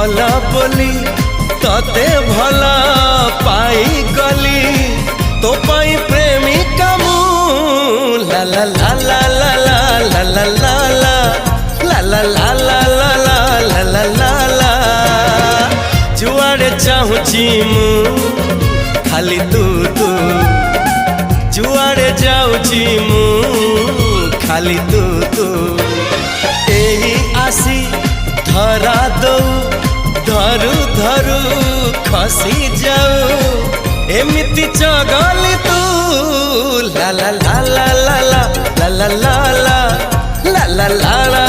भला बोली तते भला पाई गली तो पाई प्रेमिका मु ला ला ला ला ला ला ला ला ला ला ला ला ला ला ला ला ला जुआड़े चाहूची मु खाली तू तू जुआड़े जाऊची मु खाली तू तू एही आसी धरा दो धरु धरु खसी जाऊ एमिति चगली तू ला ला ला ला ला ला ला ला ला ला ला ला ला